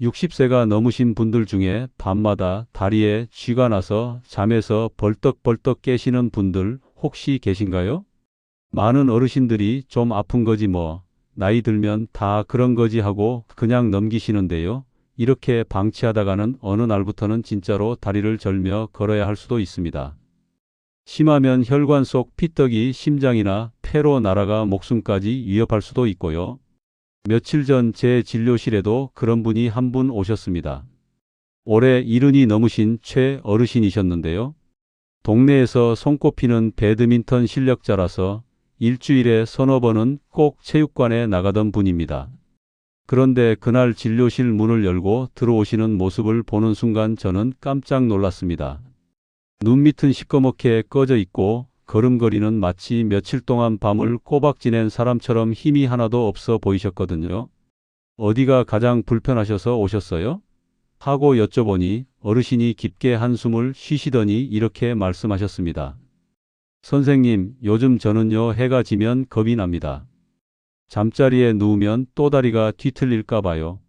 60세가 넘으신 분들 중에 밤마다 다리에 쥐가 나서 잠에서 벌떡벌떡 깨시는 분들 혹시 계신가요? 많은 어르신들이 좀 아픈 거지 뭐, 나이 들면 다 그런 거지 하고 그냥 넘기시는데요. 이렇게 방치하다가는 어느 날부터는 진짜로 다리를 절며 걸어야 할 수도 있습니다. 심하면 혈관 속 피떡이 심장이나 폐로 날아가 목숨까지 위협할 수도 있고요. 며칠 전 제 진료실에도 그런 분이 한 분 오셨습니다. 올해 70이 넘으신 최 어르신이셨는데요. 동네에서 손꼽히는 배드민턴 실력자라서 일주일에 서너 번은 꼭 체육관에 나가던 분입니다. 그런데 그날 진료실 문을 열고 들어오시는 모습을 보는 순간 저는 깜짝 놀랐습니다. 눈 밑은 시꺼멓게 꺼져 있고 걸음걸이는 마치 며칠 동안 밤을 꼬박 지낸 사람처럼 힘이 하나도 없어 보이셨거든요. 어디가 가장 불편하셔서 오셨어요? 하고 여쭤보니 어르신이 깊게 한숨을 쉬시더니 이렇게 말씀하셨습니다. 선생님, 요즘 저는요 해가 지면 겁이 납니다. 잠자리에 누우면 또 다리가 뒤틀릴까 봐요.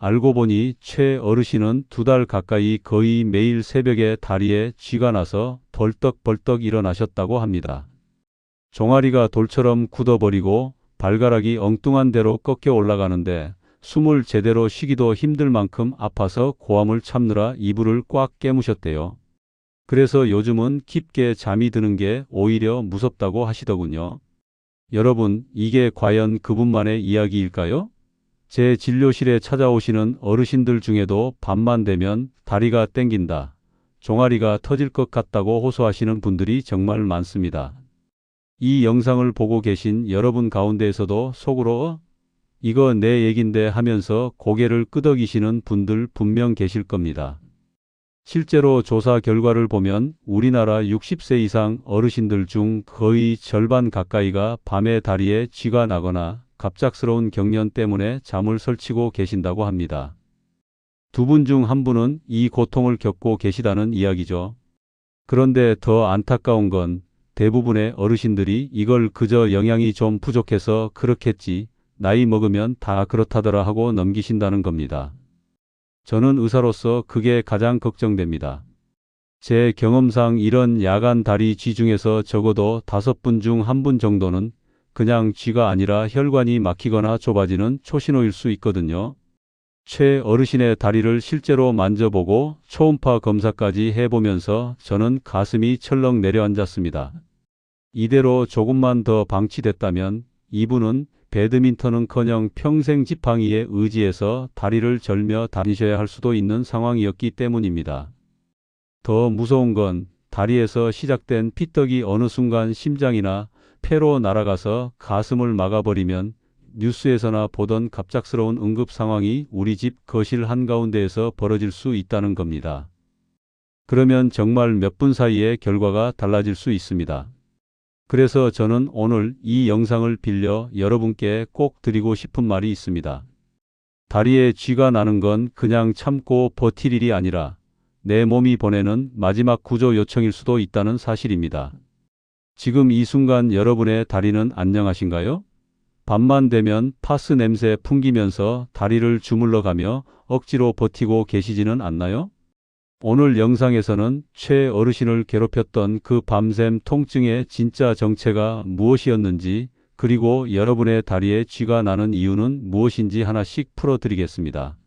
알고 보니 최 어르신은 2달 가까이 거의 매일 새벽에 다리에 쥐가 나서 벌떡벌떡 일어나셨다고 합니다. 종아리가 돌처럼 굳어버리고 발가락이 엉뚱한 데로 꺾여 올라가는데 숨을 제대로 쉬기도 힘들 만큼 아파서 고함을 참느라 이불을 꽉 깨무셨대요. 그래서 요즘은 깊게 잠이 드는 게 오히려 무섭다고 하시더군요. 여러분, 이게 과연 그분만의 이야기일까요? 제 진료실에 찾아오시는 어르신들 중에도 밤만 되면 다리가 땡긴다, 종아리가 터질 것 같다고 호소하시는 분들이 정말 많습니다. 이 영상을 보고 계신 여러분 가운데에서도 속으로 이거 내 얘긴데 하면서 고개를 끄덕이시는 분들 분명 계실 겁니다. 실제로 조사 결과를 보면 우리나라 60세 이상 어르신들 중 거의 절반 가까이가 밤에 다리에 쥐가 나거나 갑작스러운 경련 때문에 잠을 설치고 계신다고 합니다. 2분 중 1분은 이 고통을 겪고 계시다는 이야기죠. 그런데 더 안타까운 건 대부분의 어르신들이 이걸 그저 영양이 좀 부족해서 그렇겠지, 나이 먹으면 다 그렇다더라 하고 넘기신다는 겁니다. 저는 의사로서 그게 가장 걱정됩니다. 제 경험상 이런 야간 다리 쥐 중에서 적어도 5분 중 1분 정도는 그냥 쥐가 아니라 혈관이 막히거나 좁아지는 초신호일 수 있거든요. 최 어르신의 다리를 실제로 만져보고 초음파 검사까지 해보면서 저는 가슴이 철렁 내려앉았습니다. 이대로 조금만 더 방치됐다면 이분은 배드민턴은커녕 평생 지팡이에 의지해서 다리를 절며 다니셔야 할 수도 있는 상황이었기 때문입니다. 더 무서운 건 다리에서 시작된 피떡이 어느 순간 심장이나 폐로 날아가서 가슴을 막아버리면 뉴스에서나 보던 갑작스러운 응급 상황이 우리 집 거실 한가운데에서 벌어질 수 있다는 겁니다. 그러면 정말 몇 분 사이에 결과가 달라질 수 있습니다. 그래서 저는 오늘 이 영상을 빌려 여러분께 꼭 드리고 싶은 말이 있습니다. 다리에 쥐가 나는 건 그냥 참고 버틸 일이 아니라 내 몸이 보내는 마지막 구조 요청일 수도 있다는 사실입니다. 지금 이 순간 여러분의 다리는 안녕하신가요? 밤만 되면 파스 냄새 풍기면서 다리를 주물러 가며 억지로 버티고 계시지는 않나요? 오늘 영상에서는 최 어르신을 괴롭혔던 그 밤샘 통증의 진짜 정체가 무엇이었는지, 그리고 여러분의 다리에 쥐가 나는 이유는 무엇인지 하나씩 풀어드리겠습니다.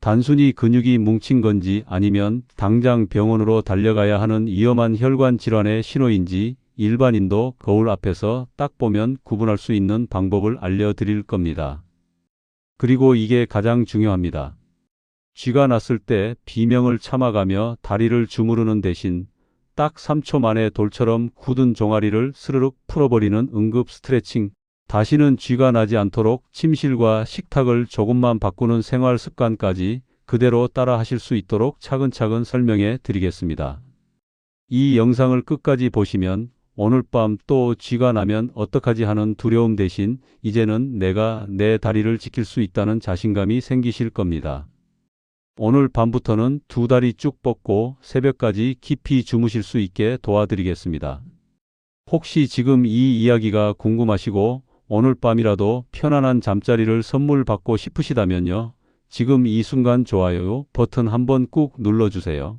단순히 근육이 뭉친 건지 아니면 당장 병원으로 달려가야 하는 위험한 혈관 질환의 신호인지 일반인도 거울 앞에서 딱 보면 구분할 수 있는 방법을 알려드릴 겁니다. 그리고 이게 가장 중요합니다. 쥐가 났을 때 비명을 참아가며 다리를 주무르는 대신 딱 3초 만에 돌처럼 굳은 종아리를 스르륵 풀어버리는 응급 스트레칭, 다시는 쥐가 나지 않도록 침실과 식탁을 조금만 바꾸는 생활 습관까지 그대로 따라 하실 수 있도록 차근차근 설명해 드리겠습니다. 이 영상을 끝까지 보시면 오늘 밤 또 쥐가 나면 어떡하지 하는 두려움 대신 이제는 내가 내 다리를 지킬 수 있다는 자신감이 생기실 겁니다. 오늘 밤부터는 2다리 쭉 뻗고 새벽까지 깊이 주무실 수 있게 도와드리겠습니다. 혹시 지금 이 이야기가 궁금하시고 오늘 밤이라도 편안한 잠자리를 선물 받고 싶으시다면요, 지금 이 순간 좋아요 버튼 한번 꾹 눌러주세요.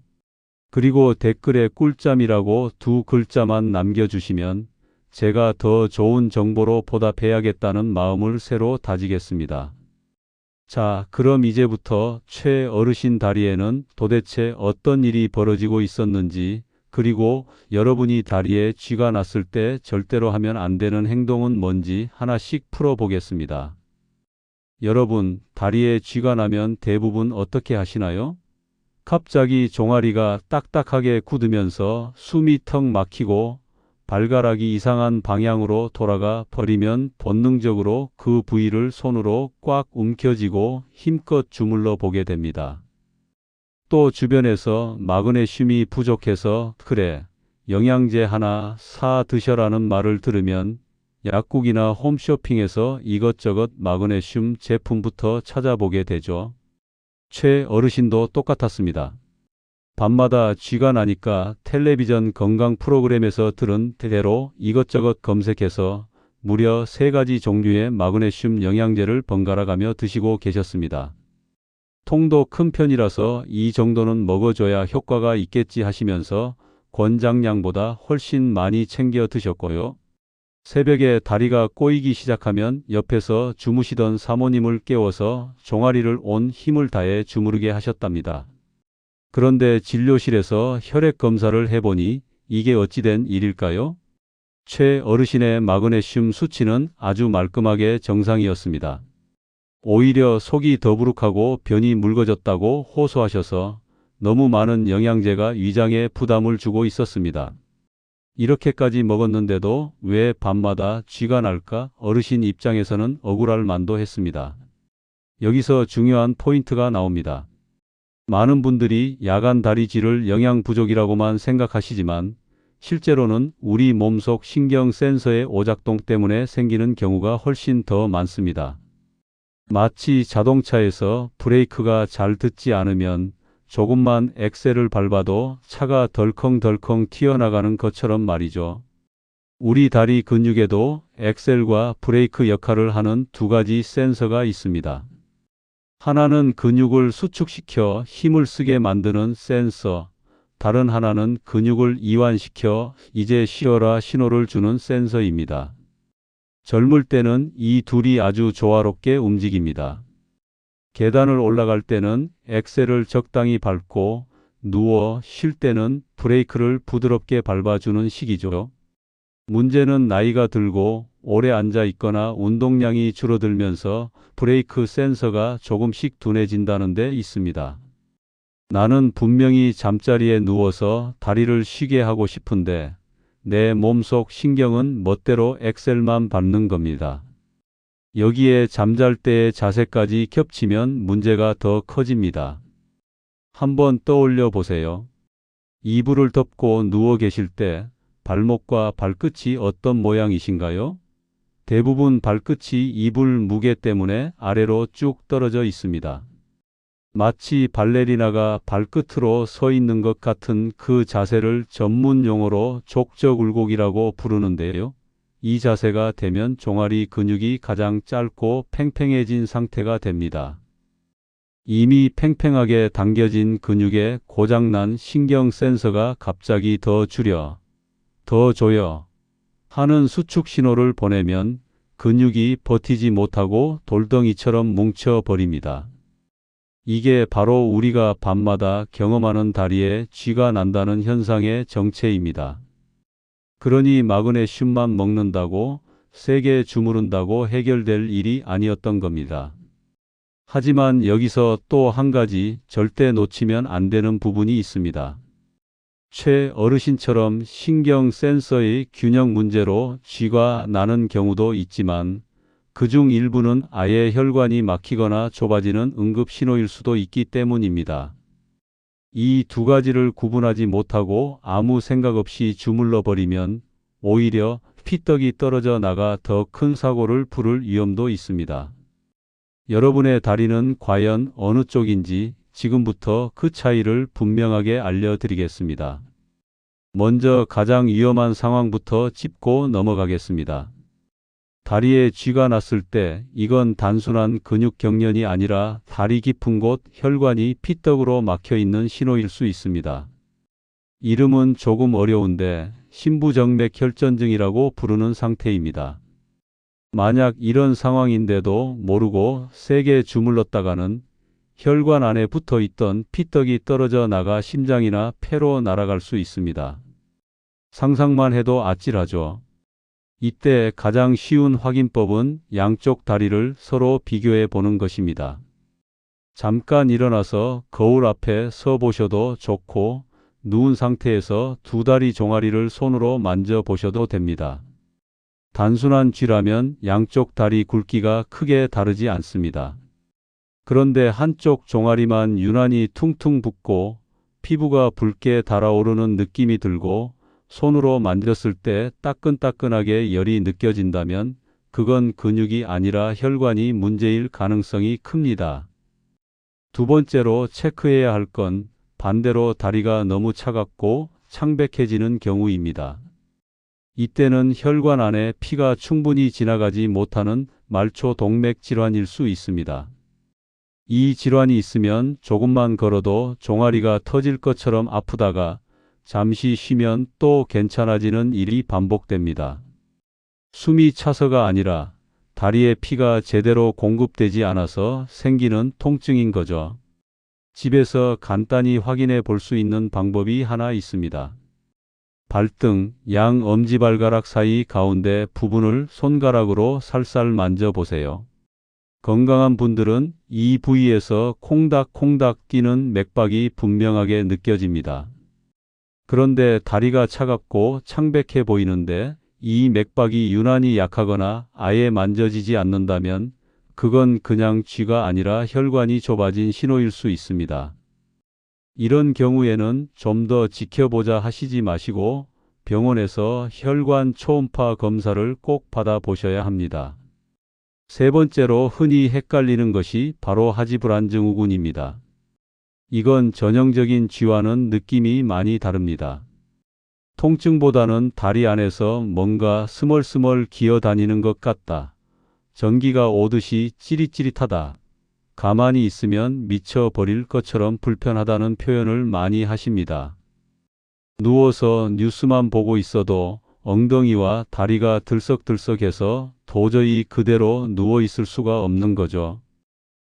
그리고 댓글에 꿀잠이라고 2글자만 남겨주시면 제가 더 좋은 정보로 보답해야겠다는 마음을 새로 다지겠습니다. 자, 그럼 이제부터 최 어르신 다리에는 도대체 어떤 일이 벌어지고 있었는지, 그리고 여러분이 다리에 쥐가 났을 때 절대로 하면 안 되는 행동은 뭔지 하나씩 풀어보겠습니다. 여러분, 다리에 쥐가 나면 대부분 어떻게 하시나요? 갑자기 종아리가 딱딱하게 굳으면서 숨이 턱 막히고 발가락이 이상한 방향으로 돌아가 버리면 본능적으로 그 부위를 손으로 꽉 움켜쥐고 힘껏 주물러 보게 됩니다. 또 주변에서 마그네슘이 부족해서 그래, 영양제 하나 사 드셔라는 말을 들으면 약국이나 홈쇼핑에서 이것저것 마그네슘 제품부터 찾아보게 되죠. 최 어르신도 똑같았습니다. 밤마다 쥐가 나니까 텔레비전 건강 프로그램에서 들은 대로 이것저것 검색해서 무려 3가지 종류의 마그네슘 영양제를 번갈아 가며 드시고 계셨습니다. 통도 큰 편이라서 이 정도는 먹어줘야 효과가 있겠지 하시면서 권장량보다 훨씬 많이 챙겨 드셨고요. 새벽에 다리가 꼬이기 시작하면 옆에서 주무시던 사모님을 깨워서 종아리를 온 힘을 다해 주무르게 하셨답니다. 그런데 진료실에서 혈액 검사를 해보니 이게 어찌된 일일까요? 최 어르신의 마그네슘 수치는 아주 말끔하게 정상이었습니다. 오히려 속이 더부룩하고 변이 묽어졌다고 호소하셔서 너무 많은 영양제가 위장에 부담을 주고 있었습니다. 이렇게까지 먹었는데도 왜 밤마다 쥐가 날까? 어르신 입장에서는 억울할 만도 했습니다. 여기서 중요한 포인트가 나옵니다. 많은 분들이 야간 다리쥐를 영양 부족이라고만 생각하시지만 실제로는 우리 몸속 신경 센서의 오작동 때문에 생기는 경우가 훨씬 더 많습니다. 마치 자동차에서 브레이크가 잘 듣지 않으면 조금만 엑셀을 밟아도 차가 덜컹덜컹 튀어나가는 것처럼 말이죠. 우리 다리 근육에도 엑셀과 브레이크 역할을 하는 2가지 센서가 있습니다. 하나는 근육을 수축시켜 힘을 쓰게 만드는 센서, 다른 하나는 근육을 이완시켜 이제 쉬어라 신호를 주는 센서입니다. 젊을 때는 이 둘이 아주 조화롭게 움직입니다. 계단을 올라갈 때는 엑셀을 적당히 밟고 누워 쉴 때는 브레이크를 부드럽게 밟아주는 시기죠. 문제는 나이가 들고 오래 앉아 있거나 운동량이 줄어들면서 브레이크 센서가 조금씩 둔해진다는 데 있습니다. 나는 분명히 잠자리에 누워서 다리를 쉬게 하고 싶은데 내 몸속 신경은 멋대로 엑셀만 밟는 겁니다. 여기에 잠잘 때의 자세까지 겹치면 문제가 더 커집니다. 한번 떠올려 보세요. 이불을 덮고 누워 계실 때 발목과 발끝이 어떤 모양이신가요? 대부분 발끝이 이불 무게 때문에 아래로 쭉 떨어져 있습니다. 마치 발레리나가 발끝으로 서 있는 것 같은 그 자세를 전문 용어로 족저굴곡이라고 부르는데요. 이 자세가 되면 종아리 근육이 가장 짧고 팽팽해진 상태가 됩니다. 이미 팽팽하게 당겨진 근육에 고장난 신경 센서가 갑자기 더 줄여, 더 조여 하는 수축 신호를 보내면 근육이 버티지 못하고 돌덩이처럼 뭉쳐버립니다. 이게 바로 우리가 밤마다 경험하는 다리에 쥐가 난다는 현상의 정체입니다. 그러니 마그네슘만 먹는다고 세게 주무른다고 해결될 일이 아니었던 겁니다. 하지만 여기서 또 한 가지 절대 놓치면 안 되는 부분이 있습니다. 최 어르신처럼 신경 센서의 균형 문제로 쥐가 나는 경우도 있지만 그중 일부는 아예 혈관이 막히거나 좁아지는 응급 신호일 수도 있기 때문입니다. 이 2가지를 구분하지 못하고 아무 생각 없이 주물러 버리면 오히려 피떡이 떨어져 나가 더 큰 사고를 부를 위험도 있습니다. 여러분의 다리는 과연 어느 쪽인지 지금부터 그 차이를 분명하게 알려드리겠습니다. 먼저 가장 위험한 상황부터 짚고 넘어가겠습니다. 다리에 쥐가 났을 때 이건 단순한 근육 경련이 아니라 다리 깊은 곳 혈관이 피떡으로 막혀 있는 신호일 수 있습니다. 이름은 조금 어려운데 심부정맥 혈전증이라고 부르는 상태입니다. 만약 이런 상황인데도 모르고 세게 주물렀다가는 혈관 안에 붙어 있던 피떡이 떨어져 나가 심장이나 폐로 날아갈 수 있습니다. 상상만 해도 아찔하죠. 이때 가장 쉬운 확인법은 양쪽 다리를 서로 비교해 보는 것입니다. 잠깐 일어나서 거울 앞에 서 보셔도 좋고 누운 상태에서 두 다리 종아리를 손으로 만져 보셔도 됩니다. 단순한 쥐라면 양쪽 다리 굵기가 크게 다르지 않습니다. 그런데 한쪽 종아리만 유난히 퉁퉁 붓고 피부가 붉게 달아오르는 느낌이 들고 손으로 만졌을 때 따끈따끈하게 열이 느껴진다면 그건 근육이 아니라 혈관이 문제일 가능성이 큽니다. 두 번째로 체크해야 할 건 반대로 다리가 너무 차갑고 창백해지는 경우입니다. 이때는 혈관 안에 피가 충분히 지나가지 못하는 말초 동맥 질환일 수 있습니다. 이 질환이 있으면 조금만 걸어도 종아리가 터질 것처럼 아프다가 잠시 쉬면 또 괜찮아지는 일이 반복됩니다. 숨이 차서가 아니라 다리에 피가 제대로 공급되지 않아서 생기는 통증인 거죠. 집에서 간단히 확인해 볼 수 있는 방법이 하나 있습니다. 발등, 양 엄지발가락 사이 가운데 부분을 손가락으로 살살 만져보세요. 건강한 분들은 이 부위에서 콩닥콩닥 뛰는 맥박이 분명하게 느껴집니다. 그런데 다리가 차갑고 창백해 보이는데 이 맥박이 유난히 약하거나 아예 만져지지 않는다면 그건 그냥 쥐가 아니라 혈관이 좁아진 신호일 수 있습니다. 이런 경우에는 좀 더 지켜보자 하시지 마시고 병원에서 혈관 초음파 검사를 꼭 받아보셔야 합니다. 세 번째로 흔히 헷갈리는 것이 바로 하지불안 증후군입니다. 이건 전형적인 쥐와는 느낌이 많이 다릅니다. 통증보다는 다리 안에서 뭔가 스멀스멀 기어다니는 것 같다. 전기가 오듯이 찌릿찌릿하다. 가만히 있으면 미쳐버릴 것처럼 불편하다는 표현을 많이 하십니다. 누워서 뉴스만 보고 있어도 엉덩이와 다리가 들썩들썩해서 도저히 그대로 누워 있을 수가 없는 거죠.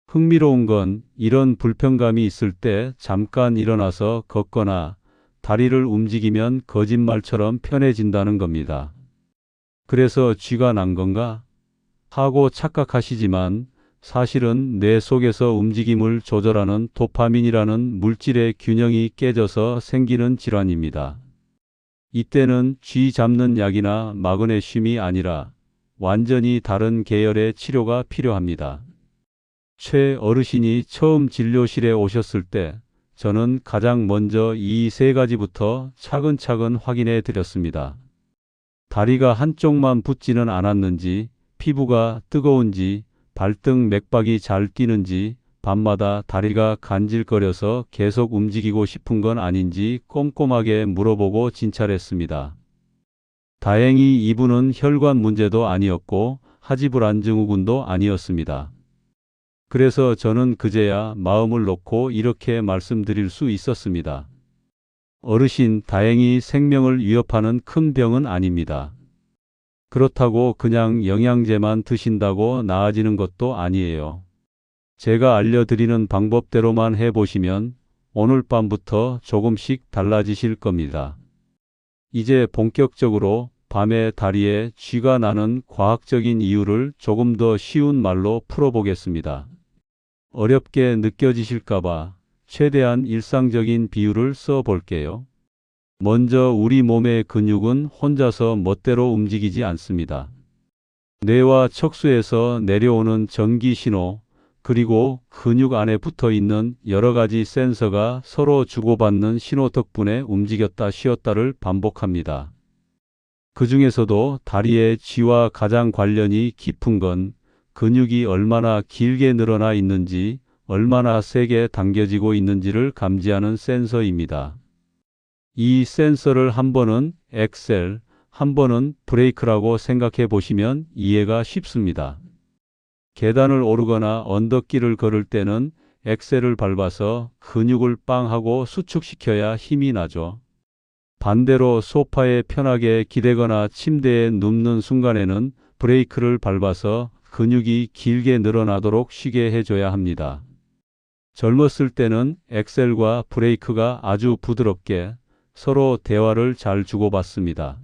흥미로운 건 이런 불편감이 있을 때 잠깐 일어나서 걷거나 다리를 움직이면 거짓말처럼 편해진다는 겁니다. 그래서 쥐가 난 건가? 하고 착각하시지만 사실은 뇌 속에서 움직임을 조절하는 도파민이라는 물질의 균형이 깨져서 생기는 질환입니다. 이때는 쥐 잡는 약이나 마그네슘이 아니라 완전히 다른 계열의 치료가 필요합니다. 최 어르신이 처음 진료실에 오셨을 때 저는 가장 먼저 이 세 가지부터 차근차근 확인해 드렸습니다. 다리가 한쪽만 붓지는 않았는지, 피부가 뜨거운지, 발등 맥박이 잘 뛰는지, 밤마다 다리가 간질거려서 계속 움직이고 싶은 건 아닌지 꼼꼼하게 물어보고 진찰했습니다. 다행히 이분은 혈관 문제도 아니었고 하지불안 증후군도 아니었습니다. 그래서 저는 그제야 마음을 놓고 이렇게 말씀드릴 수 있었습니다. 어르신, 다행히 생명을 위협하는 큰 병은 아닙니다. 그렇다고 그냥 영양제만 드신다고 나아지는 것도 아니에요. 제가 알려드리는 방법대로만 해보시면 오늘 밤부터 조금씩 달라지실 겁니다. 이제 본격적으로 밤에 다리에 쥐가 나는 과학적인 이유를 조금 더 쉬운 말로 풀어보겠습니다. 어렵게 느껴지실까봐 최대한 일상적인 비유를 써볼게요. 먼저 우리 몸의 근육은 혼자서 멋대로 움직이지 않습니다. 뇌와 척수에서 내려오는 전기 신호, 그리고 근육 안에 붙어 있는 여러 가지 센서가 서로 주고받는 신호 덕분에 움직였다 쉬었다를 반복합니다. 그 중에서도 다리의 쥐와 가장 관련이 깊은 건 근육이 얼마나 길게 늘어나 있는지, 얼마나 세게 당겨지고 있는지를 감지하는 센서입니다. 이 센서를 한 번은 엑셀, 한 번은 브레이크라고 생각해 보시면 이해가 쉽습니다. 계단을 오르거나 언덕길을 걸을 때는 엑셀을 밟아서 근육을 빵 하고 수축시켜야 힘이 나죠. 반대로 소파에 편하게 기대거나 침대에 눕는 순간에는 브레이크를 밟아서 근육이 길게 늘어나도록 쉬게 해줘야 합니다. 젊었을 때는 엑셀과 브레이크가 아주 부드럽게 서로 대화를 잘 주고받습니다.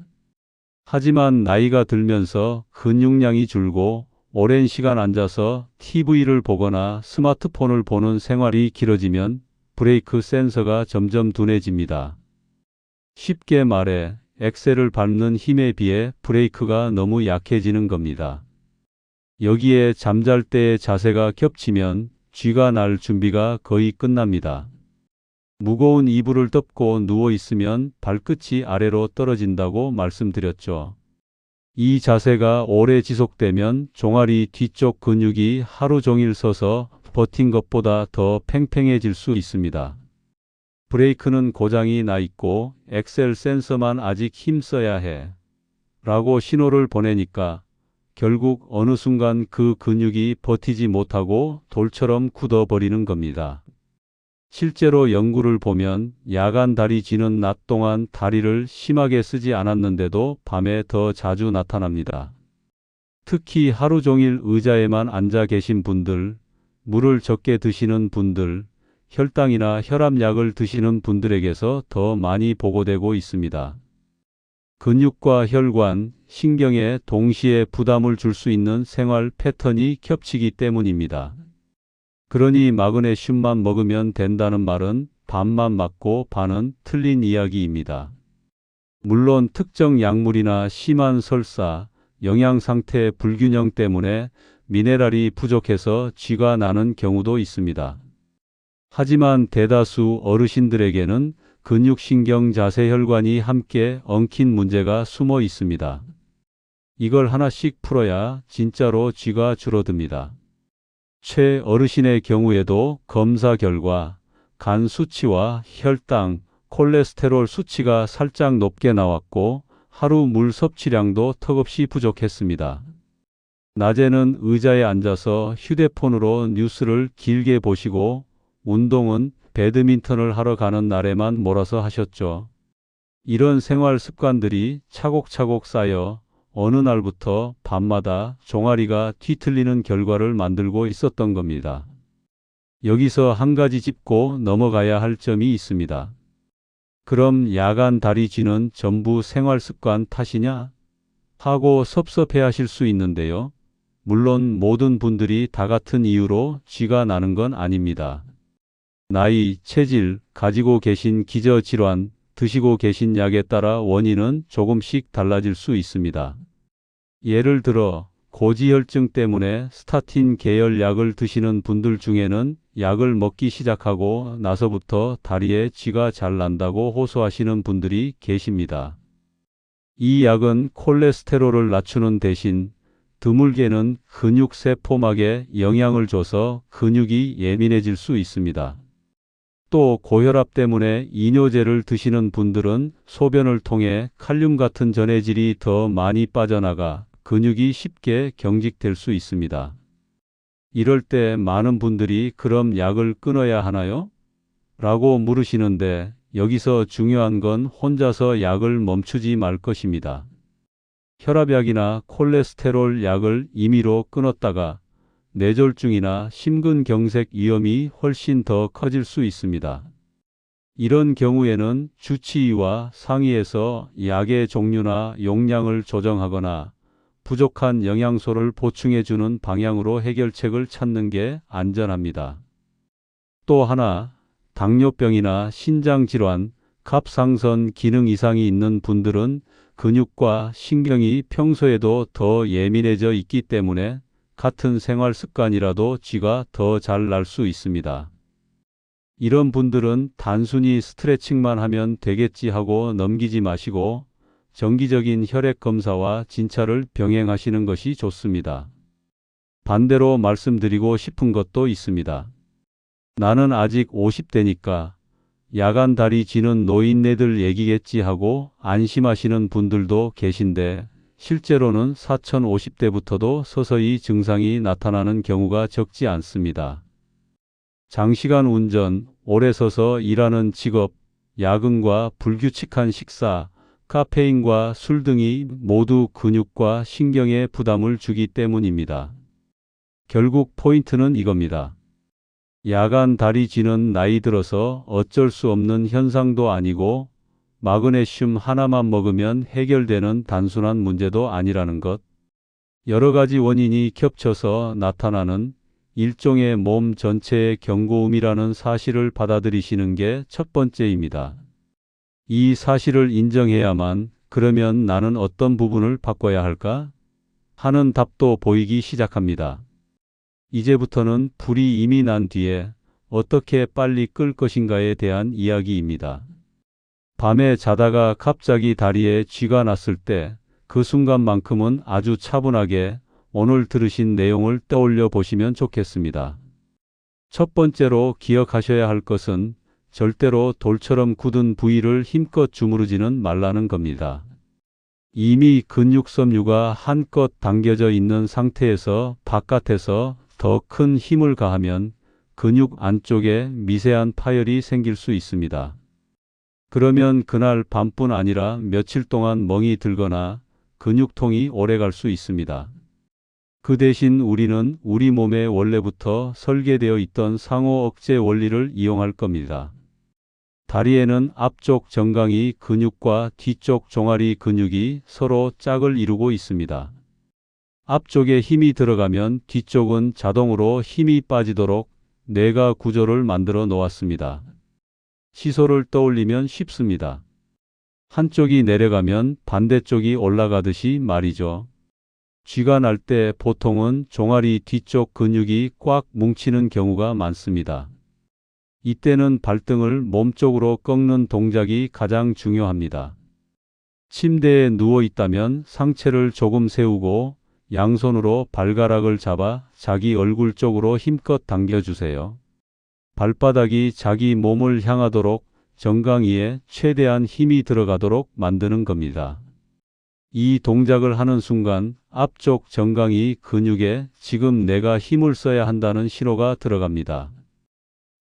하지만 나이가 들면서 근육량이 줄고 오랜 시간 앉아서 TV를 보거나 스마트폰을 보는 생활이 길어지면 브레이크 센서가 점점 둔해집니다. 쉽게 말해 엑셀을 밟는 힘에 비해 브레이크가 너무 약해지는 겁니다. 여기에 잠잘 때의 자세가 겹치면 쥐가 날 준비가 거의 끝납니다. 무거운 이불을 덮고 누워 있으면 발끝이 아래로 떨어진다고 말씀드렸죠. 이 자세가 오래 지속되면 종아리 뒤쪽 근육이 하루 종일 서서 버틴 것보다 더 팽팽해질 수 있습니다. 브레이크는 고장이 나 있고 엑셀 센서만 아직 힘써야 해 라고 신호를 보내니까 결국 어느 순간 그 근육이 버티지 못하고 돌처럼 굳어버리는 겁니다. 실제로 연구를 보면 야간 다리 쥐는 낮 동안 다리를 심하게 쓰지 않았는데도 밤에 더 자주 나타납니다. 특히 하루 종일 의자에만 앉아 계신 분들, 물을 적게 드시는 분들, 혈당이나 혈압약을 드시는 분들에게서 더 많이 보고되고 있습니다. 근육과 혈관, 신경에 동시에 부담을 줄 수 있는 생활 패턴이 겹치기 때문입니다. 그러니 마그네슘만 먹으면 된다는 말은 반만 맞고 반은 틀린 이야기입니다. 물론 특정 약물이나 심한 설사, 영양 상태 불균형 때문에 미네랄이 부족해서 쥐가 나는 경우도 있습니다. 하지만 대다수 어르신들에게는 근육신경 자세혈관이 함께 엉킨 문제가 숨어 있습니다. 이걸 하나씩 풀어야 진짜로 쥐가 줄어듭니다. 최 어르신의 경우에도 검사 결과 간 수치와 혈당, 콜레스테롤 수치가 살짝 높게 나왔고 하루 물 섭취량도 턱없이 부족했습니다. 낮에는 의자에 앉아서 휴대폰으로 뉴스를 길게 보시고 운동은 배드민턴을 하러 가는 날에만 몰아서 하셨죠. 이런 생활 습관들이 차곡차곡 쌓여 어느 날부터 밤마다 종아리가 뒤틀리는 결과를 만들고 있었던 겁니다. 여기서 한 가지 짚고 넘어가야 할 점이 있습니다. 그럼 야간 다리 쥐는 전부 생활 습관 탓이냐? 하고 섭섭해하실 수 있는데요. 물론 모든 분들이 다 같은 이유로 쥐가 나는 건 아닙니다. 나이, 체질, 가지고 계신 기저질환, 드시고 계신 약에 따라 원인은 조금씩 달라질 수 있습니다. 예를 들어 고지혈증 때문에 스타틴 계열 약을 드시는 분들 중에는 약을 먹기 시작하고 나서부터 다리에 쥐가 잘 난다고 호소하시는 분들이 계십니다. 이 약은 콜레스테롤을 낮추는 대신 드물게는 근육세포막에 영향을 줘서 근육이 예민해질 수 있습니다. 또 고혈압 때문에 이뇨제를 드시는 분들은 소변을 통해 칼륨 같은 전해질이 더 많이 빠져나가 근육이 쉽게 경직될 수 있습니다. 이럴 때 많은 분들이 그럼 약을 끊어야 하나요? 라고 물으시는데 여기서 중요한 건 혼자서 약을 멈추지 말 것입니다. 혈압약이나 콜레스테롤 약을 임의로 끊었다가 뇌졸중이나 심근경색 위험이 훨씬 더 커질 수 있습니다. 이런 경우에는 주치의와 상의해서 약의 종류나 용량을 조정하거나 부족한 영양소를 보충해주는 방향으로 해결책을 찾는 게 안전합니다. 또 하나, 당뇨병이나 신장질환, 갑상선 기능 이상이 있는 분들은 근육과 신경이 평소에도 더 예민해져 있기 때문에 같은 생활 습관이라도 쥐가 더 잘 날 수 있습니다. 이런 분들은 단순히 스트레칭만 하면 되겠지 하고 넘기지 마시고 정기적인 혈액 검사와 진찰을 병행하시는 것이 좋습니다. 반대로 말씀드리고 싶은 것도 있습니다. 나는 아직 50대니까 야간 다리 쥐는 노인네들 얘기겠지 하고 안심하시는 분들도 계신데 실제로는 4050대부터도 서서히 증상이 나타나는 경우가 적지 않습니다. 장시간 운전, 오래 서서 일하는 직업, 야근과 불규칙한 식사, 카페인과 술 등이 모두 근육과 신경에 부담을 주기 때문입니다. 결국 포인트는 이겁니다. 야간 다리 쥐는 나이 들어서 어쩔 수 없는 현상도 아니고 마그네슘 하나만 먹으면 해결되는 단순한 문제도 아니라는 것. 여러 가지 원인이 겹쳐서 나타나는 일종의 몸 전체의 경고음이라는 사실을 받아들이시는 게 첫 번째입니다. 이 사실을 인정해야만 그러면 나는 어떤 부분을 바꿔야 할까? 하는 답도 보이기 시작합니다. 이제부터는 불이 이미 난 뒤에 어떻게 빨리 끌 것인가에 대한 이야기입니다. 밤에 자다가 갑자기 다리에 쥐가 났을 때 그 순간만큼은 아주 차분하게 오늘 들으신 내용을 떠올려 보시면 좋겠습니다. 첫 번째로 기억하셔야 할 것은 절대로 돌처럼 굳은 부위를 힘껏 주무르지는 말라는 겁니다. 이미 근육 섬유가 한껏 당겨져 있는 상태에서 바깥에서 더 큰 힘을 가하면 근육 안쪽에 미세한 파열이 생길 수 있습니다. 그러면 그날 밤뿐 아니라 며칠 동안 멍이 들거나 근육통이 오래 갈 수 있습니다. 그 대신 우리는 우리 몸에 원래부터 설계되어 있던 상호 억제 원리를 이용할 겁니다. 다리에는 앞쪽 정강이 근육과 뒤쪽 종아리 근육이 서로 짝을 이루고 있습니다. 앞쪽에 힘이 들어가면 뒤쪽은 자동으로 힘이 빠지도록 뇌가 구조를 만들어 놓았습니다. 시소를 떠올리면 쉽습니다. 한쪽이 내려가면 반대쪽이 올라가듯이 말이죠. 쥐가 날 때 보통은 종아리 뒤쪽 근육이 꽉 뭉치는 경우가 많습니다. 이때는 발등을 몸쪽으로 꺾는 동작이 가장 중요합니다. 침대에 누워 있다면 상체를 조금 세우고 양손으로 발가락을 잡아 자기 얼굴 쪽으로 힘껏 당겨주세요. 발바닥이 자기 몸을 향하도록 정강이에 최대한 힘이 들어가도록 만드는 겁니다. 이 동작을 하는 순간 앞쪽 정강이 근육에 지금 내가 힘을 써야 한다는 신호가 들어갑니다.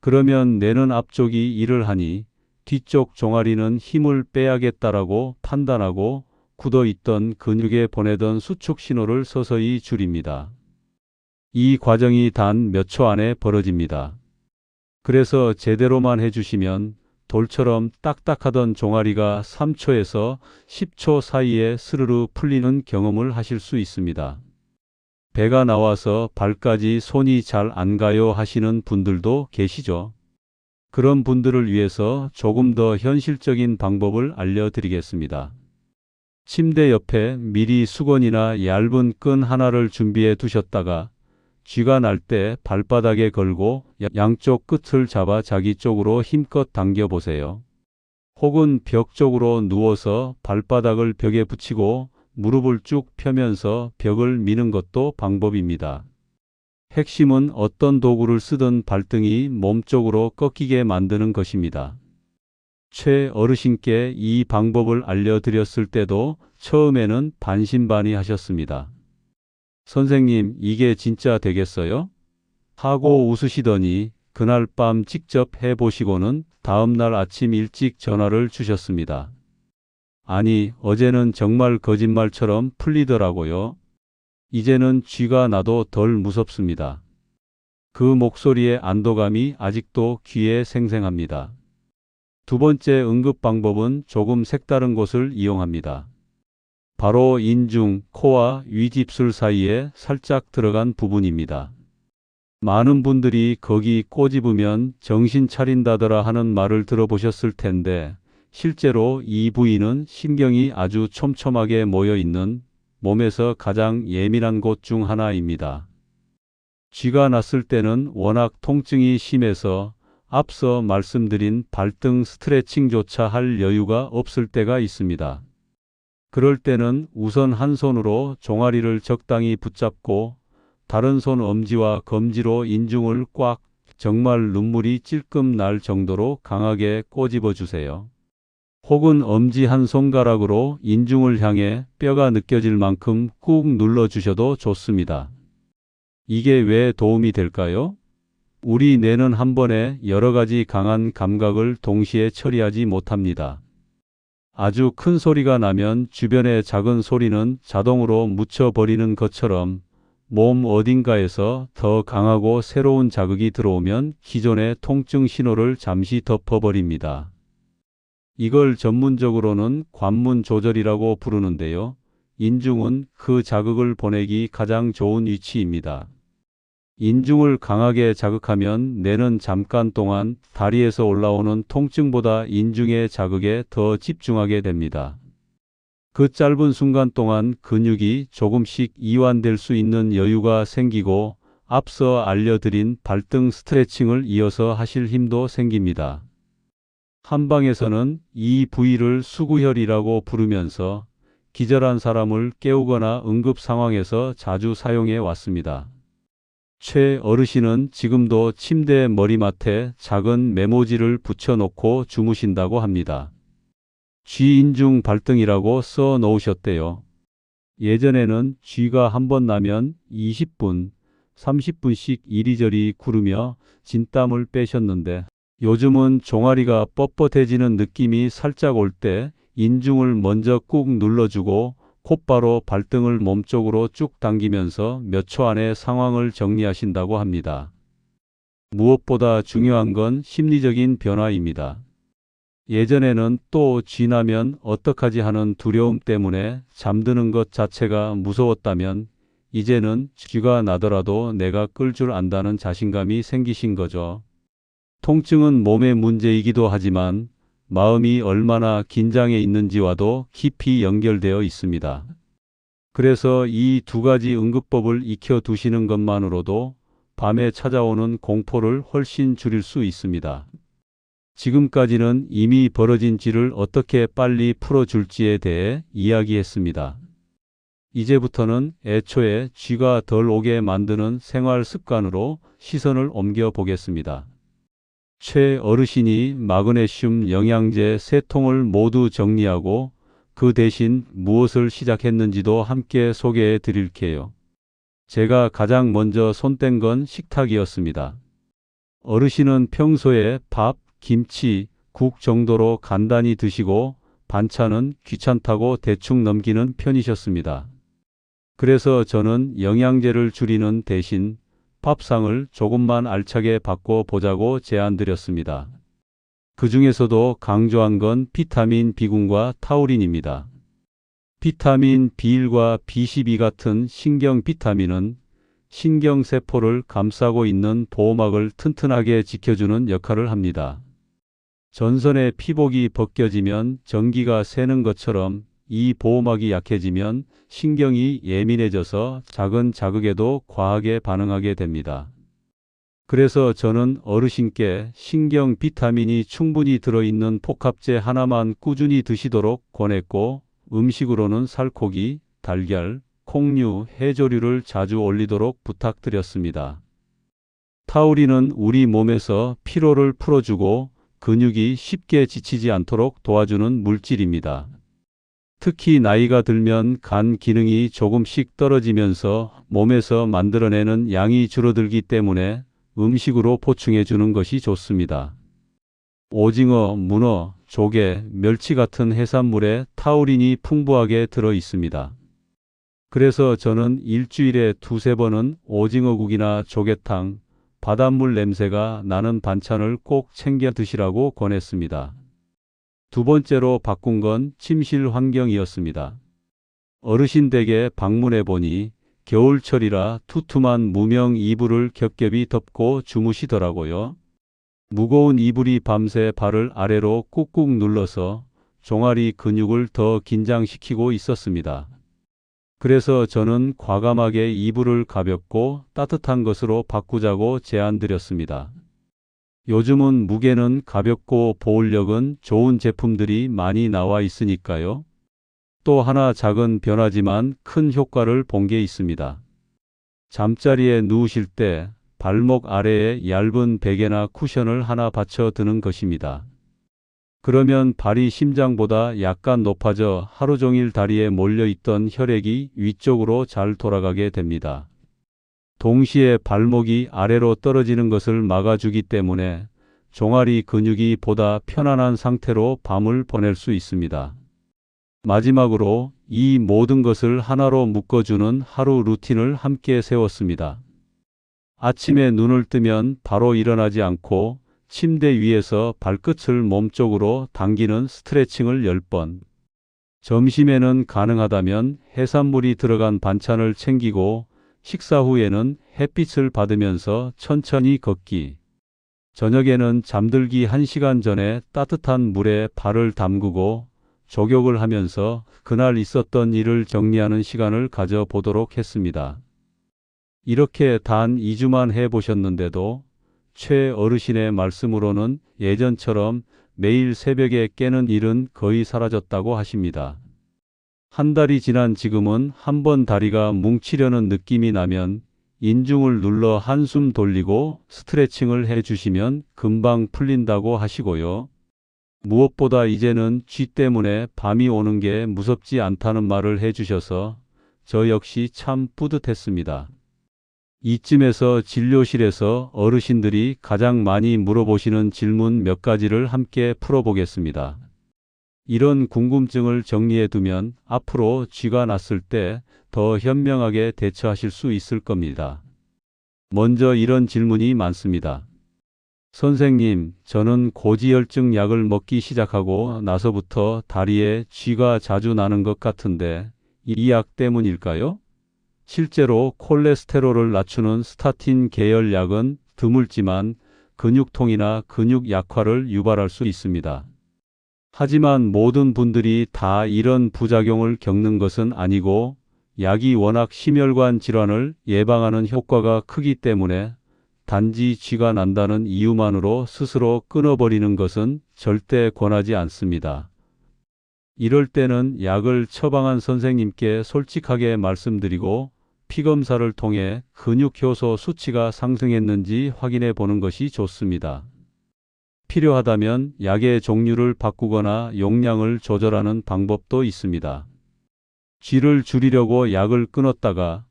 그러면 뇌는 앞쪽이 일을 하니 뒤쪽 종아리는 힘을 빼야겠다라고 판단하고 굳어있던 근육에 보내던 수축 신호를 서서히 줄입니다. 이 과정이 단 몇 초 안에 벌어집니다. 그래서 제대로만 해주시면 돌처럼 딱딱하던 종아리가 3초에서 10초 사이에 스르르 풀리는 경험을 하실 수 있습니다. 배가 나와서 발까지 손이 잘 안 가요 하시는 분들도 계시죠. 그런 분들을 위해서 조금 더 현실적인 방법을 알려드리겠습니다. 침대 옆에 미리 수건이나 얇은 끈 하나를 준비해 두셨다가 쥐가 날 때 발바닥에 걸고 양쪽 끝을 잡아 자기 쪽으로 힘껏 당겨 보세요. 혹은 벽 쪽으로 누워서 발바닥을 벽에 붙이고 무릎을 쭉 펴면서 벽을 미는 것도 방법입니다. 핵심은 어떤 도구를 쓰든 발등이 몸쪽으로 꺾이게 만드는 것입니다. 최 어르신께 이 방법을 알려드렸을 때도 처음에는 반신반의하셨습니다. 선생님, 이게 진짜 되겠어요? 하고 웃으시더니 그날 밤 직접 해보시고는 다음날 아침 일찍 전화를 주셨습니다. 아니, 어제는 정말 거짓말처럼 풀리더라고요. 이제는 쥐가 나도 덜 무섭습니다. 그 목소리의 안도감이 아직도 귀에 생생합니다. 두 번째 응급 방법은 조금 색다른 곳을 이용합니다. 바로 인중, 코와 윗입술 사이에 살짝 들어간 부분입니다. 많은 분들이 거기 꼬집으면 정신 차린다더라 하는 말을 들어보셨을 텐데 실제로 이 부위는 신경이 아주 촘촘하게 모여 있는 몸에서 가장 예민한 곳 중 하나입니다. 쥐가 났을 때는 워낙 통증이 심해서 앞서 말씀드린 발등 스트레칭조차 할 여유가 없을 때가 있습니다. 그럴 때는 우선 한 손으로 종아리를 적당히 붙잡고 다른 손 엄지와 검지로 인중을 꽉 정말 눈물이 찔끔 날 정도로 강하게 꼬집어 주세요. 혹은 엄지 한 손가락으로 인중을 향해 뼈가 느껴질 만큼 꾹 눌러 주셔도 좋습니다. 이게 왜 도움이 될까요? 우리 뇌는 한 번에 여러 가지 강한 감각을 동시에 처리하지 못합니다. 아주 큰 소리가 나면 주변의 작은 소리는 자동으로 묻혀버리는 것처럼 몸 어딘가에서 더 강하고 새로운 자극이 들어오면 기존의 통증 신호를 잠시 덮어버립니다. 이걸 전문적으로는 관문 조절이라고 부르는데요. 인중은 그 자극을 보내기 가장 좋은 위치입니다. 인중을 강하게 자극하면 뇌는 잠깐 동안 다리에서 올라오는 통증보다 인중의 자극에 더 집중하게 됩니다. 그 짧은 순간 동안 근육이 조금씩 이완될 수 있는 여유가 생기고 앞서 알려드린 발등 스트레칭을 이어서 하실 힘도 생깁니다. 한방에서는 이 부위를 수구혈이라고 부르면서 기절한 사람을 깨우거나 응급 상황에서 자주 사용해 왔습니다. 최 어르신은 지금도 침대 머리맡에 작은 메모지를 붙여놓고 주무신다고 합니다. 쥐인중 발등이라고 써 놓으셨대요. 예전에는 쥐가 한 번 나면 20분, 30분씩 이리저리 구르며 진땀을 빼셨는데 요즘은 종아리가 뻣뻣해지는 느낌이 살짝 올 때 인중을 먼저 꾹 눌러주고 곧바로 발등을 몸쪽으로 쭉 당기면서 몇 초 안에 상황을 정리하신다고 합니다. 무엇보다 중요한 건 심리적인 변화입니다. 예전에는 또 쥐나면 어떡하지 하는 두려움 때문에 잠드는 것 자체가 무서웠다면 이제는 쥐가 나더라도 내가 끌 줄 안다는 자신감이 생기신 거죠. 통증은 몸의 문제이기도 하지만 마음이 얼마나 긴장해 있는지와도 깊이 연결되어 있습니다. 그래서 이 두 가지 응급법을 익혀 두시는 것만으로도 밤에 찾아오는 공포를 훨씬 줄일 수 있습니다. 지금까지는 이미 벌어진 쥐를 어떻게 빨리 풀어줄지에 대해 이야기했습니다. 이제부터는 애초에 쥐가 덜 오게 만드는 생활 습관으로 시선을 옮겨 보겠습니다. 최 어르신이 마그네슘 영양제 3통을 모두 정리하고 그 대신 무엇을 시작했는지도 함께 소개해 드릴게요. 제가 가장 먼저 손댄 건 식탁이었습니다. 어르신은 평소에 밥, 김치, 국 정도로 간단히 드시고 반찬은 귀찮다고 대충 넘기는 편이셨습니다. 그래서 저는 영양제를 줄이는 대신 밥상을 조금만 알차게 바꿔보자고 제안드렸습니다. 그 중에서도 강조한 건 비타민 B군과 타우린입니다. 비타민 B1과 B12 같은 신경 비타민은 신경세포를 감싸고 있는 보호막을 튼튼하게 지켜주는 역할을 합니다. 전선의 피복이 벗겨지면 전기가 새는 것처럼 이 보호막이 약해지면 신경이 예민해져서 작은 자극에도 과하게 반응하게 됩니다. 그래서 저는 어르신께 신경 비타민이 충분히 들어있는 복합제 하나만 꾸준히 드시도록 권했고 음식으로는 살코기, 달걀, 콩류, 해조류를 자주 올리도록 부탁드렸습니다. 타우린은 우리 몸에서 피로를 풀어주고 근육이 쉽게 지치지 않도록 도와주는 물질입니다. 특히 나이가 들면 간 기능이 조금씩 떨어지면서 몸에서 만들어내는 양이 줄어들기 때문에 음식으로 보충해 주는 것이 좋습니다. 오징어, 문어, 조개, 멸치 같은 해산물에 타우린이 풍부하게 들어 있습니다. 그래서 저는 일주일에 2~3번은 오징어국이나 조개탕, 바닷물 냄새가 나는 반찬을 꼭 챙겨 드시라고 권했습니다. 두 번째로 바꾼 건 침실 환경이었습니다. 어르신 댁에 방문해 보니 겨울철이라 투툼한 무명 이불을 겹겹이 덮고 주무시더라고요. 무거운 이불이 밤새 발을 아래로 꾹꾹 눌러서 종아리 근육을 더 긴장시키고 있었습니다. 그래서 저는 과감하게 이불을 가볍고 따뜻한 것으로 바꾸자고 제안드렸습니다. 요즘은 무게는 가볍고 보온력은 좋은 제품들이 많이 나와 있으니까요. 또 하나 작은 변화지만 큰 효과를 본 게 있습니다. 잠자리에 누우실 때 발목 아래에 얇은 베개나 쿠션을 하나 받쳐 드는 것입니다. 그러면 발이 심장보다 약간 높아져 하루 종일 다리에 몰려있던 혈액이 위쪽으로 잘 돌아가게 됩니다. 동시에 발목이 아래로 떨어지는 것을 막아주기 때문에 종아리 근육이 보다 편안한 상태로 밤을 보낼 수 있습니다. 마지막으로 이 모든 것을 하나로 묶어주는 하루 루틴을 함께 세웠습니다. 아침에 눈을 뜨면 바로 일어나지 않고 침대 위에서 발끝을 몸쪽으로 당기는 스트레칭을 10번. 점심에는 가능하다면 해산물이 들어간 반찬을 챙기고 식사 후에는 햇빛을 받으면서 천천히 걷기. 저녁에는 잠들기 1시간 전에 따뜻한 물에 발을 담그고 족욕을 하면서 그날 있었던 일을 정리하는 시간을 가져보도록 했습니다. 이렇게 단 2주만 해보셨는데도 최 어르신의 말씀으로는 예전처럼 매일 새벽에 깨는 일은 거의 사라졌다고 하십니다. 한 달이 지난 지금은 한번 다리가 뭉치려는 느낌이 나면 인중을 눌러 한숨 돌리고 스트레칭을 해주시면 금방 풀린다고 하시고요. 무엇보다 이제는 쥐 때문에 밤이 오는 게 무섭지 않다는 말을 해주셔서 저 역시 참 뿌듯했습니다. 이쯤에서 진료실에서 어르신들이 가장 많이 물어보시는 질문 몇 가지를 함께 풀어보겠습니다. 이런 궁금증을 정리해 두면 앞으로 쥐가 났을 때 더 현명하게 대처하실 수 있을 겁니다. 먼저 이런 질문이 많습니다. 선생님, 저는 고지혈증 약을 먹기 시작하고 나서부터 다리에 쥐가 자주 나는 것 같은데 이 약 때문일까요? 실제로 콜레스테롤을 낮추는 스타틴 계열 약은 드물지만 근육통이나 근육 약화를 유발할 수 있습니다. 하지만 모든 분들이 다 이런 부작용을 겪는 것은 아니고 약이 워낙 심혈관 질환을 예방하는 효과가 크기 때문에 단지 쥐가 난다는 이유만으로 스스로 끊어버리는 것은 절대 권하지 않습니다. 이럴 때는 약을 처방한 선생님께 솔직하게 말씀드리고 피검사를 통해 근육효소 수치가 상승했는지 확인해 보는 것이 좋습니다. 필요하다면 약의 종류를 바꾸거나 용량을 조절하는 방법도 있습니다. 쥐를 줄이려고 약을 끊었다가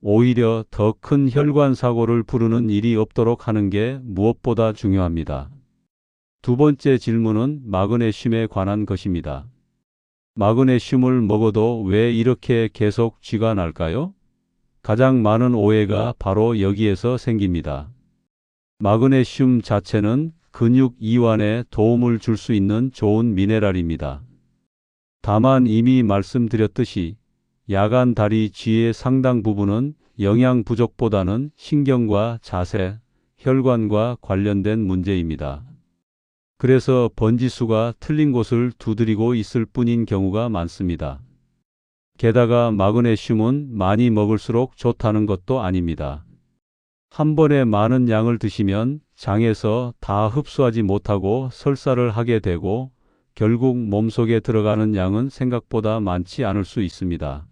오히려 더 큰 혈관 사고를 부르는 일이 없도록 하는 게 무엇보다 중요합니다. 두 번째 질문은 마그네슘에 관한 것입니다. 마그네슘을 먹어도 왜 이렇게 계속 쥐가 날까요? 가장 많은 오해가 바로 여기에서 생깁니다. 마그네슘 자체는 근육 이완에 도움을 줄 수 있는 좋은 미네랄입니다. 다만 이미 말씀드렸듯이 야간 다리 쥐의 상당 부분은 영양 부족보다는 신경과 자세, 혈관과 관련된 문제입니다. 그래서 번지수가 틀린 곳을 두드리고 있을 뿐인 경우가 많습니다. 게다가 마그네슘은 많이 먹을수록 좋다는 것도 아닙니다. 한 번에 많은 양을 드시면 장에서 다 흡수하지 못하고 설사를 하게 되고 결국 몸속에 들어가는 양은 생각보다 많지 않을 수 있습니다.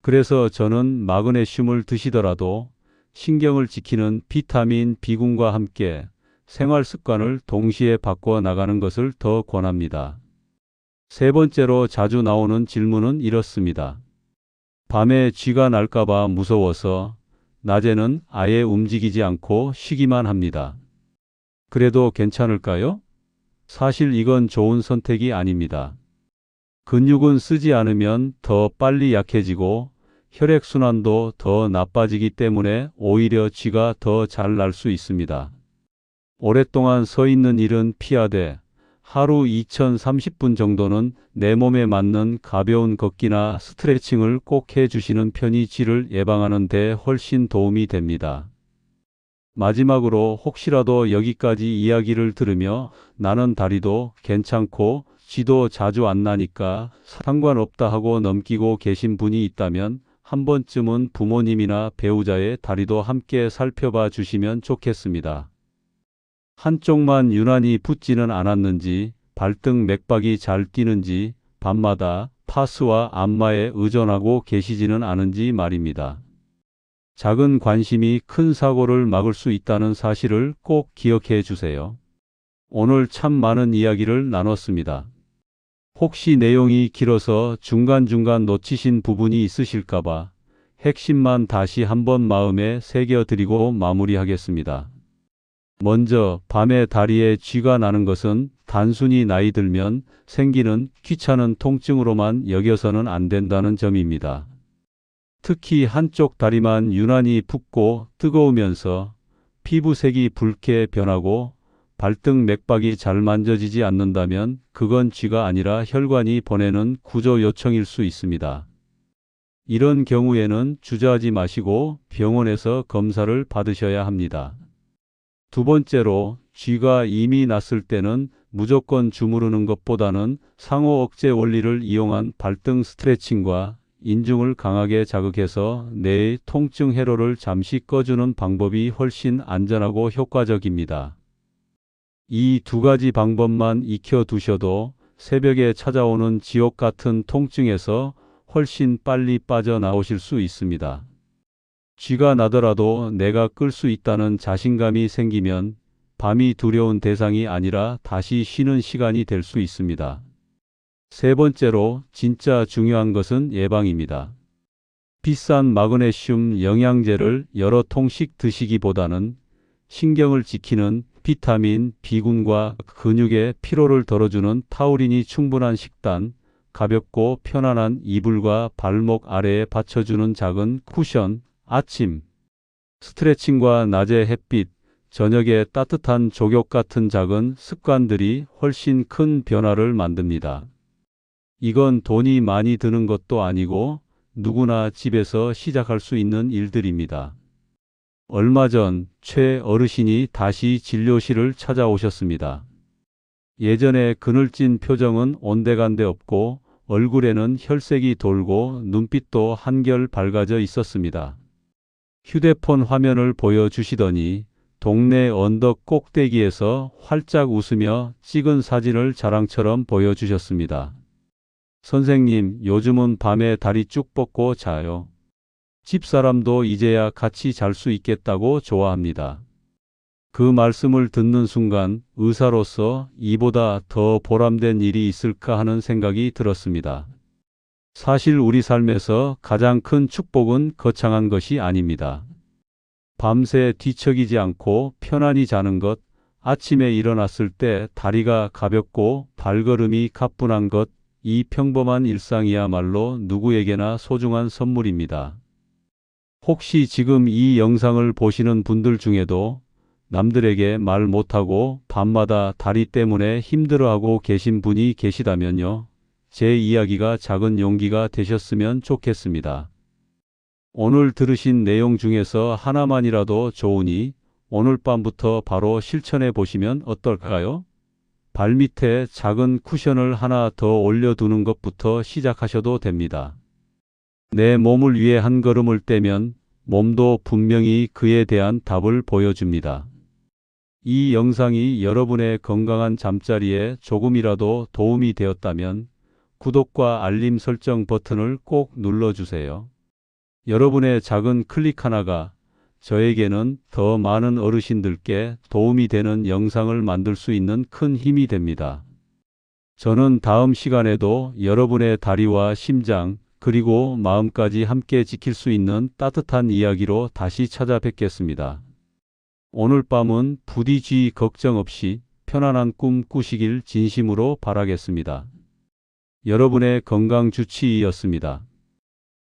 그래서 저는 마그네슘을 드시더라도 신경을 지키는 비타민 B군과 함께 생활 습관을 동시에 바꿔 나가는 것을 더 권합니다. 세 번째로 자주 나오는 질문은 이렇습니다. 밤에 쥐가 날까봐 무서워서 낮에는 아예 움직이지 않고 쉬기만 합니다. 그래도 괜찮을까요? 사실 이건 좋은 선택이 아닙니다. 근육은 쓰지 않으면 더 빨리 약해지고 혈액순환도 더 나빠지기 때문에 오히려 쥐가 더 잘 날 수 있습니다. 오랫동안 서 있는 일은 피하되 하루 2030분 정도는 내 몸에 맞는 가벼운 걷기나 스트레칭을 꼭 해주시는 편이 쥐를 예방하는 데 훨씬 도움이 됩니다. 마지막으로 혹시라도 여기까지 이야기를 들으며 나는 다리도 괜찮고 쥐도 자주 안 나니까 상관없다 하고 넘기고 계신 분이 있다면 한 번쯤은 부모님이나 배우자의 다리도 함께 살펴봐 주시면 좋겠습니다. 한쪽만 유난히 붓지는 않았는지, 발등 맥박이 잘 뛰는지, 밤마다 파스와 안마에 의존하고 계시지는 않은지 말입니다. 작은 관심이 큰 사고를 막을 수 있다는 사실을 꼭 기억해 주세요. 오늘 참 많은 이야기를 나눴습니다. 혹시 내용이 길어서 중간중간 놓치신 부분이 있으실까봐 핵심만 다시 한번 마음에 새겨드리고 마무리하겠습니다. 먼저 밤에 다리에 쥐가 나는 것은 단순히 나이 들면 생기는 귀찮은 통증으로만 여겨서는 안 된다는 점입니다. 특히 한쪽 다리만 유난히 붓고 뜨거우면서 피부색이 붉게 변하고 발등 맥박이 잘 만져지지 않는다면 그건 쥐가 아니라 혈관이 보내는 구조 요청일 수 있습니다. 이런 경우에는 주저하지 마시고 병원에서 검사를 받으셔야 합니다. 두 번째로, 쥐가 이미 났을 때는 무조건 주무르는 것보다는 상호 억제 원리를 이용한 발등 스트레칭과 인중을 강하게 자극해서 뇌의 통증 회로를 잠시 꺼주는 방법이 훨씬 안전하고 효과적입니다. 이 두 가지 방법만 익혀두셔도 새벽에 찾아오는 지옥 같은 통증에서 훨씬 빨리 빠져나오실 수 있습니다. 쥐가 나더라도 내가 끌 수 있다는 자신감이 생기면 밤이 두려운 대상이 아니라 다시 쉬는 시간이 될 수 있습니다. 세 번째로, 진짜 중요한 것은 예방입니다. 비싼 마그네슘 영양제를 여러 통씩 드시기보다는 신경을 지키는 비타민, B군과 근육의 피로를 덜어주는 타우린이 충분한 식단, 가볍고 편안한 이불과 발목 아래에 받쳐주는 작은 쿠션, 아침 스트레칭과 낮의 햇빛, 저녁에 따뜻한 족욕 같은 작은 습관들이 훨씬 큰 변화를 만듭니다. 이건 돈이 많이 드는 것도 아니고 누구나 집에서 시작할 수 있는 일들입니다. 얼마 전 최 어르신이 다시 진료실을 찾아오셨습니다. 예전에 그늘진 표정은 온데간데 없고 얼굴에는 혈색이 돌고 눈빛도 한결 밝아져 있었습니다. 휴대폰 화면을 보여주시더니 동네 언덕 꼭대기에서 활짝 웃으며 찍은 사진을 자랑처럼 보여주셨습니다. 선생님, 요즘은 밤에 다리 쭉 뻗고 자요. 집사람도 이제야 같이 잘 수 있겠다고 좋아합니다. 그 말씀을 듣는 순간 의사로서 이보다 더 보람된 일이 있을까 하는 생각이 들었습니다. 사실 우리 삶에서 가장 큰 축복은 거창한 것이 아닙니다. 밤새 뒤척이지 않고 편안히 자는 것, 아침에 일어났을 때 다리가 가볍고 발걸음이 가뿐한 것, 이 평범한 일상이야말로 누구에게나 소중한 선물입니다. 혹시 지금 이 영상을 보시는 분들 중에도 남들에게 말 못하고 밤마다 다리 때문에 힘들어하고 계신 분이 계시다면요. 제 이야기가 작은 용기가 되셨으면 좋겠습니다. 오늘 들으신 내용 중에서 하나만이라도 좋으니 오늘 밤부터 바로 실천해 보시면 어떨까요? 발밑에 작은 쿠션을 하나 더 올려두는 것부터 시작하셔도 됩니다. 내 몸을 위해 한 걸음을 떼면 몸도 분명히 그에 대한 답을 보여줍니다. 이 영상이 여러분의 건강한 잠자리에 조금이라도 도움이 되었다면 구독과 알림 설정 버튼을 꼭 눌러주세요. 여러분의 작은 클릭 하나가 저에게는 더 많은 어르신들께 도움이 되는 영상을 만들 수 있는 큰 힘이 됩니다. 저는 다음 시간에도 여러분의 다리와 심장, 그리고 마음까지 함께 지킬 수 있는 따뜻한 이야기로 다시 찾아뵙겠습니다. 오늘 밤은 부디 쥐 걱정 없이 편안한 꿈 꾸시길 진심으로 바라겠습니다. 여러분의 건강주치의였습니다.